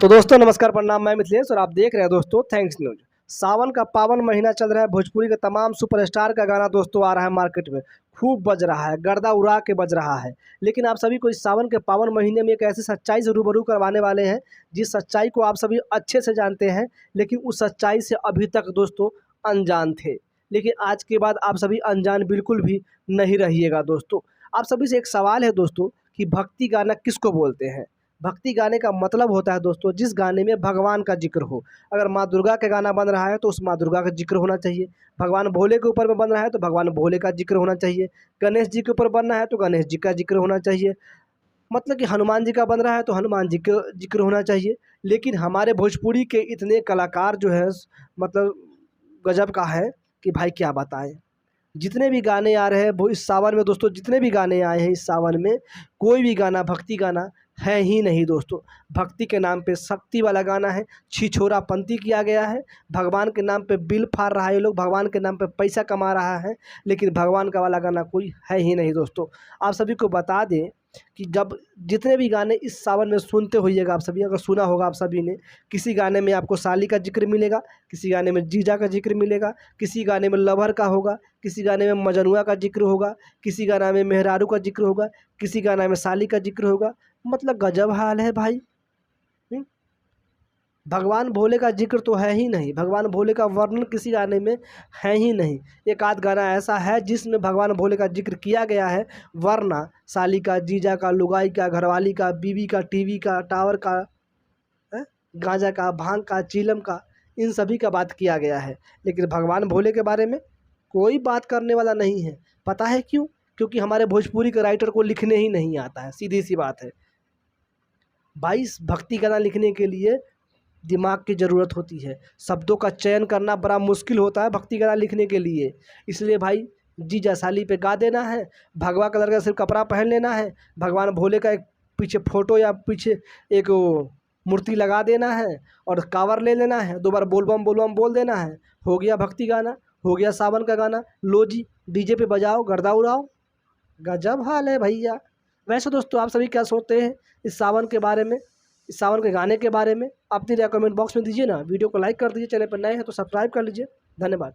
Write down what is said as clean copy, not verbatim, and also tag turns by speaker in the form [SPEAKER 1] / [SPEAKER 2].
[SPEAKER 1] तो दोस्तों नमस्कार प्रणाम, मैं मिथिलेश और आप देख रहे हैं दोस्तों थैंक्स न्यूज। सावन का पावन महीना चल रहा है। भोजपुरी के तमाम सुपरस्टार का गाना दोस्तों आ रहा है मार्केट में, खूब बज रहा है, गर्दा उड़ा के बज रहा है। लेकिन आप सभी को इस सावन के पावन महीने में एक ऐसी सच्चाई से रूबरू करवाने वाले हैं जिस सच्चाई को आप सभी अच्छे से जानते हैं, लेकिन उस सच्चाई से अभी तक दोस्तों अनजान थे। लेकिन आज के बाद आप सभी अनजान बिल्कुल भी नहीं रहिएगा दोस्तों। आप सभी से एक सवाल है दोस्तों कि भक्ति गाना किसको बोलते हैं। भक्ति गाने का मतलब होता है दोस्तों जिस गाने में भगवान का जिक्र हो। अगर माँ दुर्गा का गाना बन रहा है तो उस माँ दुर्गा का जिक्र होना चाहिए। भगवान भोले के ऊपर में बन रहा है तो भगवान भोले का जिक्र होना चाहिए। गणेश जी के ऊपर बनना है तो गणेश जी का जिक्र होना चाहिए। मतलब कि हनुमान जी का बन रहा है तो हनुमान जी का जिक्र होना चाहिए। लेकिन हमारे भोजपुरी के इतने कलाकार जो है मतलब गजब का है कि भाई क्या बताएं। जितने भी गाने आ रहे हैं वो इस सावन में दोस्तों, जितने भी गाने आए हैं इस सावन में, कोई भी गाना भक्ति गाना है ही नहीं दोस्तों। भक्ति के नाम पे शक्ति वाला गाना है, छिछोरापंती किया गया है। भगवान के नाम पे बिल फाड़ रहा है ये लोग, भगवान के नाम पे पैसा कमा रहा है, लेकिन भगवान का वाला गाना कोई है ही नहीं दोस्तों। आप सभी को बता दें कि जब जितने भी गाने इस सावन में सुनते होइएगा, आप सभी अगर सुना होगा आप सभी ने, किसी गाने में आपको साली का जिक्र मिलेगा, किसी गाने में जीजा का जिक्र मिलेगा, किसी गाने में लवर का होगा, किसी गाने में मजनुआ का जिक्र होगा, किसी गाना में मेहरारू का जिक्र होगा, किसी गाना में साली का जिक्र होगा। मतलब गजब हाल है भाई। हम्म? भगवान भोले का जिक्र तो है ही नहीं, भगवान भोले का वर्णन किसी गाने में है ही नहीं। एक आध गाना ऐसा है जिसमें भगवान भोले का जिक्र किया गया है, वरना साली का, जीजा का, लुगाई का, घरवाली का, बीवी का, टीवी का, टावर का, है? गांजा का, भांग का, चीलम का, इन सभी का बात किया गया है। लेकिन भगवान भोले के बारे में कोई बात करने वाला नहीं है। पता है क्यों? क्योंकि हमारे भोजपुरी के राइटर को लिखने ही नहीं आता है, सीधी सी बात है भाई। भक्ति गाना लिखने के लिए दिमाग की ज़रूरत होती है, शब्दों का चयन करना बड़ा मुश्किल होता है भक्ति गाना लिखने के लिए। इसलिए भाई जीजा साली पे गा देना है, भगवा कलर का सिर्फ कपड़ा पहन लेना है, भगवान भोले का एक पीछे फ़ोटो या पीछे एक वो मूर्ति लगा देना है और कांवर ले लेना है, 2 बार बोल बम बोल देना है, हो गया भक्ति गाना, हो गया सावन का गाना। लो जी डीजे पे बजाओ, गर्दा उड़ाओ। गजब हाल है भैया। वैसे दोस्तों आप सभी क्या सोचते हैं इस सावन के बारे में, इस सावन के गाने के बारे में? अपनी राय कमेंट बॉक्स में दीजिए ना। वीडियो को लाइक कर दीजिए, चैनल पर नए हैं तो सब्सक्राइब कर लीजिए। धन्यवाद।